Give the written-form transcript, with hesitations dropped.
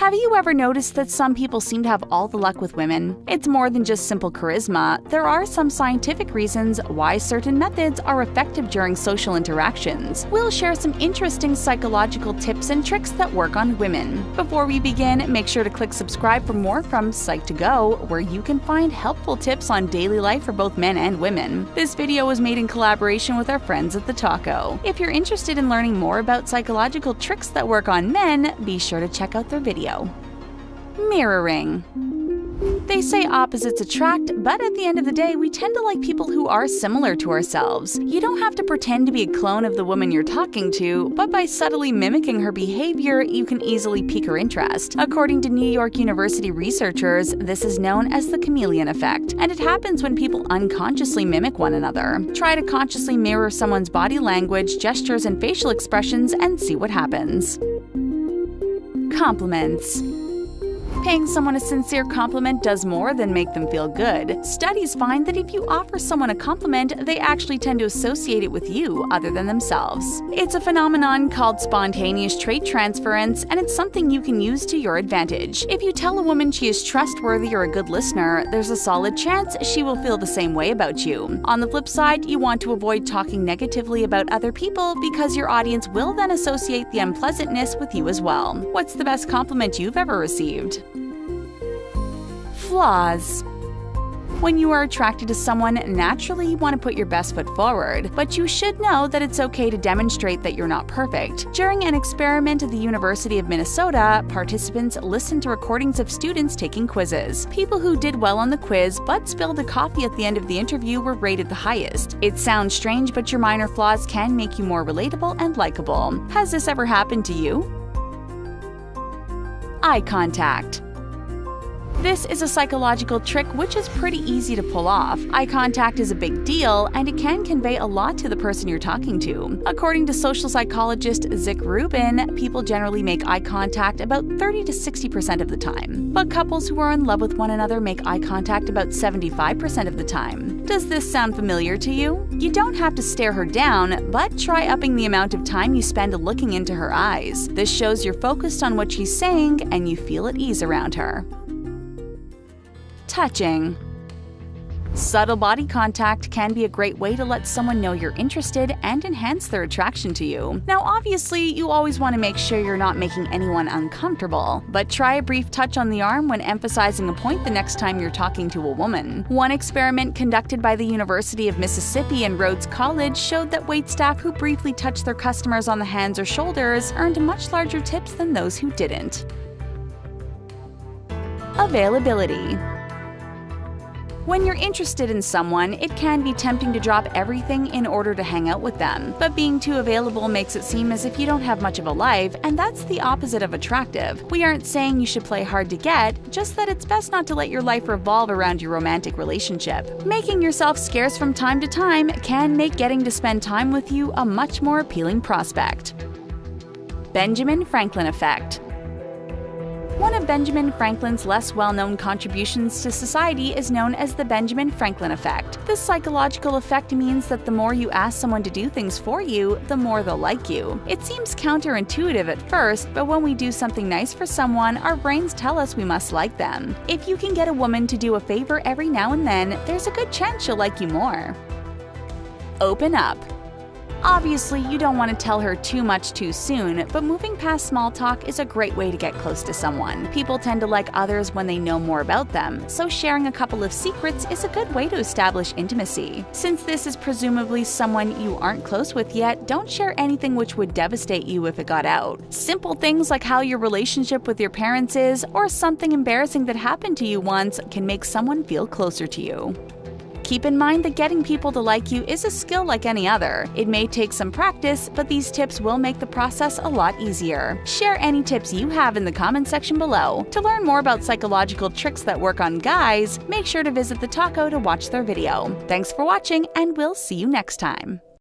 Have you ever noticed that some people seem to have all the luck with women? It's more than just simple charisma. There are some scientific reasons why certain methods are effective during social interactions. We'll share some interesting psychological tips and tricks that work on women. Before we begin, make sure to click subscribe for more from Psych2Go, where you can find helpful tips on daily life for both men and women. This video was made in collaboration with our friends at The Taco. If you're interested in learning more about psychological tricks that work on men, be sure to check out their video. Mirroring. They say opposites attract, but at the end of the day, we tend to like people who are similar to ourselves. You don't have to pretend to be a clone of the woman you're talking to, but by subtly mimicking her behavior, you can easily pique her interest. According to New York University researchers, this is known as the chameleon effect, and it happens when people unconsciously mimic one another. Try to consciously mirror someone's body language, gestures, and facial expressions and see what happens. Compliments. Paying someone a sincere compliment does more than make them feel good. Studies find that if you offer someone a compliment, they actually tend to associate it with you other than themselves. It's a phenomenon called spontaneous trait transference, and it's something you can use to your advantage. If you tell a woman she is trustworthy or a good listener, there's a solid chance she will feel the same way about you. On the flip side, you want to avoid talking negatively about other people because your audience will then associate the unpleasantness with you as well. What's the best compliment you've ever received? Flaws. When you are attracted to someone, naturally you want to put your best foot forward, but you should know that it's okay to demonstrate that you're not perfect. During an experiment at the University of Minnesota, participants listened to recordings of students taking quizzes. People who did well on the quiz but spilled a coffee at the end of the interview were rated the highest. It sounds strange, but your minor flaws can make you more relatable and likable. Has this ever happened to you? Eye contact. This is a psychological trick which is pretty easy to pull off. Eye contact is a big deal, and it can convey a lot to the person you're talking to. According to social psychologist Zick Rubin, people generally make eye contact about 30 to 60% of the time. But couples who are in love with one another make eye contact about 75% of the time. Does this sound familiar to you? You don't have to stare her down, but try upping the amount of time you spend looking into her eyes. This shows you're focused on what she's saying and you feel at ease around her. Touching. Subtle body contact can be a great way to let someone know you're interested and enhance their attraction to you. Now, obviously, you always want to make sure you're not making anyone uncomfortable, but try a brief touch on the arm when emphasizing a point the next time you're talking to a woman. One experiment conducted by the University of Mississippi and Rhodes College showed that waitstaff who briefly touched their customers on the hands or shoulders earned much larger tips than those who didn't. Availability. When you're interested in someone, it can be tempting to drop everything in order to hang out with them. But being too available makes it seem as if you don't have much of a life, and that's the opposite of attractive. We aren't saying you should play hard to get, just that it's best not to let your life revolve around your romantic relationship. Making yourself scarce from time to time can make getting to spend time with you a much more appealing prospect. Benjamin Franklin effect. One of Benjamin Franklin's less well-known contributions to society is known as the Benjamin Franklin effect. This psychological effect means that the more you ask someone to do things for you, the more they'll like you. It seems counterintuitive at first, but when we do something nice for someone, our brains tell us we must like them. If you can get a woman to do a favor every now and then, there's a good chance she'll like you more. Open up. Obviously, you don't want to tell her too much too soon, but moving past small talk is a great way to get close to someone. People tend to like others when they know more about them, so sharing a couple of secrets is a good way to establish intimacy. Since this is presumably someone you aren't close with yet, don't share anything which would devastate you if it got out. Simple things like how your relationship with your parents is, or something embarrassing that happened to you once, can make someone feel closer to you. Keep in mind that getting people to like you is a skill like any other. It may take some practice, but these tips will make the process a lot easier. Share any tips you have in the comment section below. To learn more about psychological tricks that work on guys, make sure to visit The Taco to watch their video. Thanks for watching, and we'll see you next time.